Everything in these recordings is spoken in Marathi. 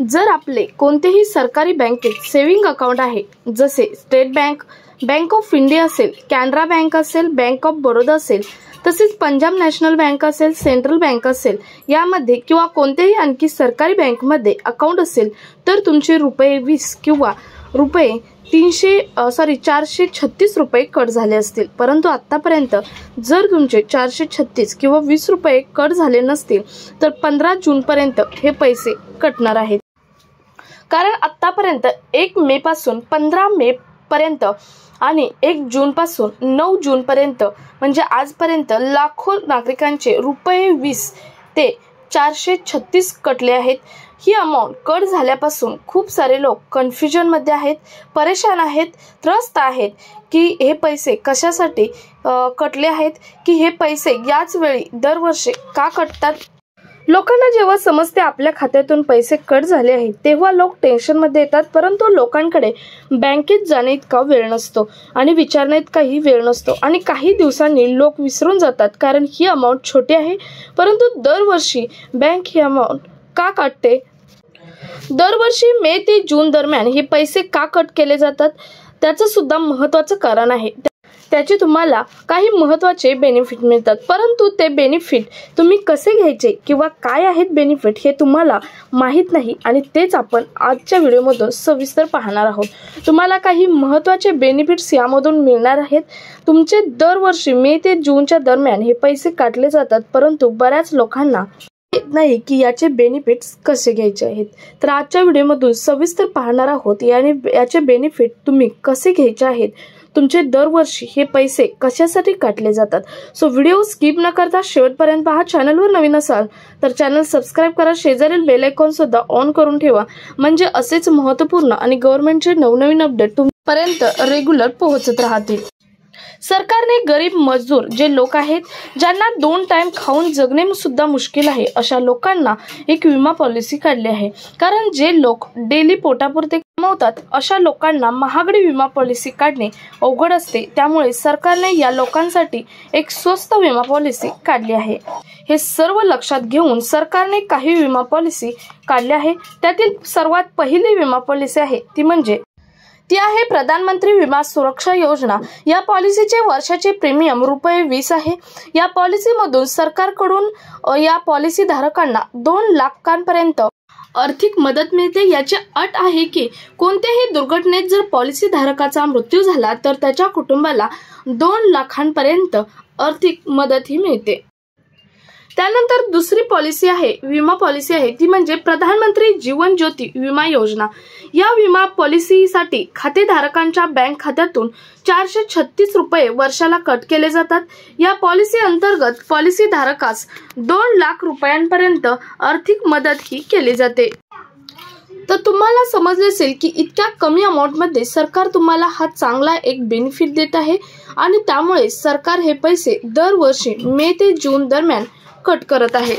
जर आपले कोणतेही सरकारी बँकेत सेव्हिंग अकाउंट आहे, जसे state bank, bank of India असेल, कॅनरा बँक असेल, बँक ऑफ बरोदा असेल, तसेच पंजाब नॅशनल बँक असेल, सेंट्रल बँक असेल, यामध्ये किंवा कोणत्याही आणखी सरकारी बँकमध्ये अकाउंट असेल, तर तुमचे रुपये 20 किंवा रुपये 436 रुपये कट झाले असतील। परंतु आतापर्यंत जर तुमचे 436 किंवा 20 रुपये कट झाले नसतील तर 15 जून पर्यंत हे पैसे कटणार आहेत। कारण आतापर्यंत 1 मे पासून 15 मे पर्यंत आणि 1 जून पासून 9 जून पर्यंत म्हणजे आजपर्यंत लाखो नागरिकांचे रुपये 20 ते 436 कटले आहेत। ही अमाउंट कट झाल्यापासून खूप सारे लोक कन्फ्युजन मध्ये आहेत, परेशान आहेत, त्रस्त आहेत की हे पैसे कशासाठी कटले आहेत, की हे पैसे याच वेळी दरवर्षी का कटतात। लोकांना जेव्हा समजते आपल्या खात्यातून पैसे कट झाले आहेत तेव्हा लोक टेन्शन मध्ये येतात, परंतु लोकांकडे बँकेत जाणे इतका वेळ नसतो आणि विचारणे इतकाही वेळ नसतो आणि काही दिवसांनी लोक विसरून जातात, कारण ही अमाउंट छोटी आहे। परंतु दरवर्षी बँक ही अमाउंट का काटते? दरवर्षी मे ते जून दरम्यान हे पैसे का कट केले जातात त्याचं सुद्धा महत्त्वाचं कारण आहे। त्याचे तुम्हाला काही महत्त्वाचे बेनिफिट मिळतात, परंतु ते बेनिफिट तुम्ही कसे घ्यायचे किंवा काय आहेत बेनिफिट हे तुम्हाला माहीत नाही आणि तेच आपण आजच्या व्हिडिओमधून सविस्तर पाहणार आहोत। तुम्हाला काही महत्त्वाचे बेनिफिट्स यामधून मिळणार आहेत। तुमचे दरवर्षी मे ते जूनच्या दरम्यान हे पैसे काटले जातात, परंतु बऱ्याच लोकांना नाही की याचे बेनिफिट्स कसे घ्यायचे आहेत। तर आजच्या व्हिडिओमधून सविस्तर पाहणार आहोत आणि याचे बेनिफिट तुम्ही कसे घ्यायचे आहेत, तुमचे दरवर्षी हे पैसे कशासाठी काटले जातात। सो व्हिडिओ स्किप न करता शेवटपर्यंत पहा। चॅनलवर नवीन असाल तर चॅनल सबस्क्राइब करा, शेजारील बेल आयकॉन सुद्धा ऑन करून ठेवा, म्हणजे असेच महत्त्वपूर्ण आणि गव्हर्नमेंटचे नवनवीन अपडेट तुमपर्यंत रेग्युलर पोहोचत राहतील। सरकारने गरीब मजदूर जे लोक आहेत, ज्यांना 2 टाइम खाऊन जगणे सुद्धा मुश्किल आहे, अशा लोकांना एक विमा पॉलिसी काढली आहे। कारण जे लोक डेली पोटापुरते कमवतात अशा लोकांना महागडी विमा पॉलिसी काढणे अवघड असते, त्यामुळे सरकारने या लोकांसाठी एक स्वस्त विमा पॉलिसी काढली आहे। हे सर्व लक्षात घेऊन सरकारने काही विमा पॉलिसी काढल्या आहे। त्यातील सर्वात पहिली विमा पॉलिसी आहे ती आहे प्रधानमंत्री विमा सुरक्षा योजना। या पॉलिसीचे वर्षाचे प्रीमियम रुपये 20 आहे। या पॉलिसीमधून सरकारकडून या पॉलिसी धारकांना 2 लाखांपर्यंत आर्थिक मदत मिळते। याची अट आहे की कोणत्याही दुर्घटनेत जर पॉलिसी धारकाचा मृत्यू झाला तर त्याच्या कुटुंबाला 2 लाखांपर्यंत आर्थिक मदत ही मिळते। त्यानंतर दुसरी पॉलिसी आहे, विमा पॉलिसी आहे, ती म्हणजे प्रधानमंत्री जीवन ज्योती विमा योजना। या विमा पॉलिसीसाठी खातेधारकांच्या बँक खात्यातून 436 रुपये वर्षाला कट केले जातात। या पॉलिसी अंतर्गत पॉलिसी धारकास 2 लाख रुपयांपर्यंत आर्थिक मदत ही केली जाते। तर तुम्हाला समजले असेल की इतक्या कमी अमाउंट मध्ये सरकार तुम्हाला हा चांगला एक बेनिफिट देत आहे आणि त्यामुळे सरकार हे पैसे दरवर्षी मे ते जून दरम्यान कट करत आहे।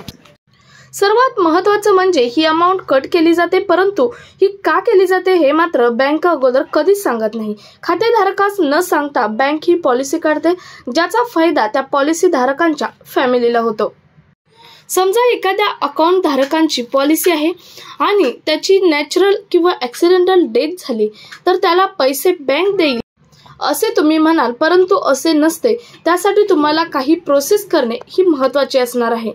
सर्वात महत्त्वाचं म्हणजे ही अमाउंट कट केली जाते, परंतु ही का केली जाते हे मात्र बँक अगोदर कधीच सांगत नाही। खातेधारकास न सांगता बँक ही पॉलिसी काढते, ज्याचा फायदा त्या पॉलिसी धारकांच्या फॅमिलीला होतो। समजा एखाद्या अकाउंट धारकांची पॉलिसी आहे आणि त्याची नॅचरल किंवा ॲक्सिडेंटल डेथ झाली तर त्याला पैसे बँक देईल असे तुम्ही म्हणाल, परंतु असे नसते। त्यासाठी तुम्हाला काही प्रोसेस करणे ही महत्त्वाची असणार आहे।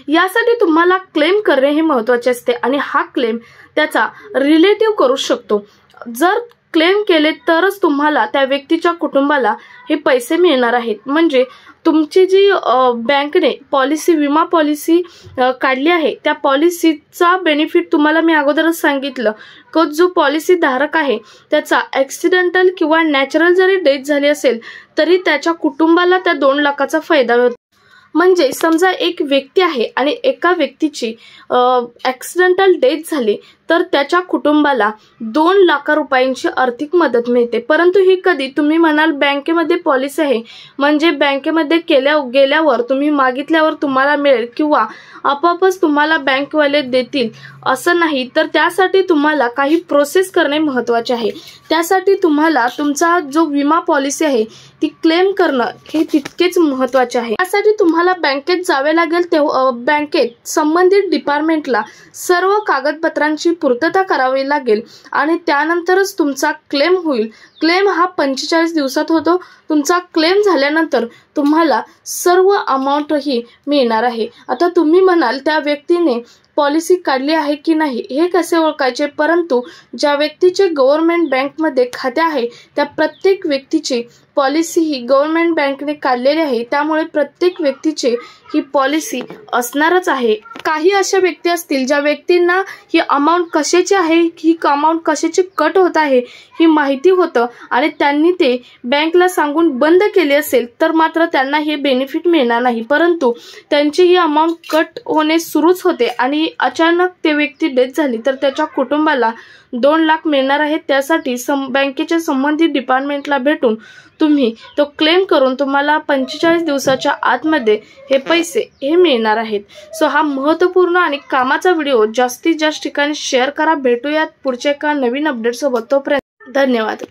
यासाठी तुम्हाला क्लेम करणे हे महत्त्वाचे असते आणि हा क्लेम त्याचा रिलेटिव्ह करू शकतो। जर क्लेम केले तरच तुम्हाला त्या व्यक्तीच्या कुटुंबाला हे पैसे मिळणार आहेत। म्हणजे तुमची जी बँकेने पॉलिसी विमा पॉलिसी काढली आहे त्या पॉलिसीचा बेनिफिट तुम्हाला मी अगोदरच सांगितलं की जो पॉलिसी धारक आहे त्याचा ॲक्सिडेंटल किंवा नॅचरल जरी डेथ झाली असेल तरी त्याच्या कुटुंबाला त्या 2 लाखाचा फायदा होतो। म्हणजे समजा एक व्यक्ती आहे आणि एका व्यक्तीची ॲक्सिडेंटल डेथ झाली तर त्याच्या कुटुंबाला 2 लाख रुपयांची आर्थिक मदत मिळते। परंतु ही कधी तुम्ही म्हणाल बँकेमध्ये पॉलिसी आहे म्हणजे बँकेमध्ये गेल्यावर तुम्ही मागितल्यावर तुम्हाला मिळेल किंवा आपोआपच तुम्हाला बँकवाले देतील असं नाही, तर त्यासाठी तुम्हाला काही प्रोसेस करणे महत्त्वाचे आहे। त्यासाठी तुम्हाला तुमचा जो विमा पॉलिसी आहे ती क्लेम करणं हे तितकेच महत्त्वाचे आहे। त्यासाठी तुम्हाला बँकेत जावे लागेल, तेव्हा बँकेत संबंधित डिपार्टमेंटला सर्व कागदपत्रांची पूर्तता करावी लागेल आणि त्यानंतरच तुमचा क्लेम होईल। क्लेम हा 45 दिवसात होतो। तुमचा क्लेम झाल्यानंतर तुम्हाला सर्व अमाऊंटही मिळणार आहे। आता तुम्ही म्हणाल त्या व्यक्तीने पॉलिसी काढली आहे की नाही हे कसे ओळखायचे, परंतु ज्या व्यक्तीचे गव्हर्नमेंट बँकमध्ये खाते आहे त्या प्रत्येक व्यक्तीची पॉलिसी ही गव्हर्नमेंट बँकेने काढलेली आहे, त्यामुळे प्रत्येक व्यक्तीची ही पॉलिसी असणारच आहे। काही अशा व्यक्ती असतील ज्या व्यक्तींना ही अमाऊंट कशाची आहे, ही अमाऊंट कशाची कट होत आहे ही माहिती होतं आणि त्यांनी ते बँकला सांगून बंद केले असेल तर मात्र त्यांना हे बेनिफिट मिळणार नाही, परंतु त्यांची ही अमाऊंट कट होणे सुरूच होते आणि अचानक ते व्यक्ती डेथ झाली तर त्याच्या कुटुंबाला 2 लाख मिळणार आहेत। त्यासाठी बँकेच्या संबंधित डिपार्टमेंटला भेटून तुम्ही तो क्लेम करून तुम्हाला 45 दिवसाच्या आतमध्ये हे पैसे हे मिळणार आहेत। सो हा महत्त्वपूर्ण आणि कामाचा व्हिडिओ जास्तीत जास्त ठिकाणी शेअर करा। भेटूयात पुढच्या एका नवीन अपडेट सोबत, तोपर्यंत धन्यवाद।